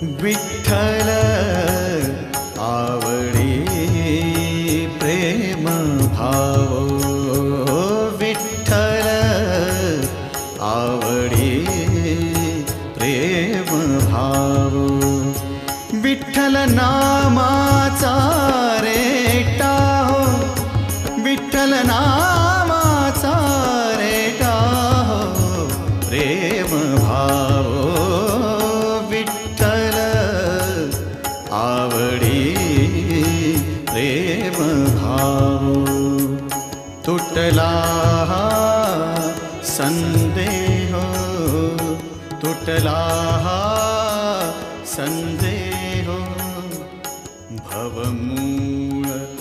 विठ्ठल आवडी प्रेम भाव, विठ्ठल आवडी प्रेम भाव, विठ्ठल नामाचा रेटा हो, विठ्ठल नामाचा रेटा हो प्रेम भाव, विठ्ठल आवडी प्रेम भाव. तुटला संदेह, तुटला संदेह, भवमूळ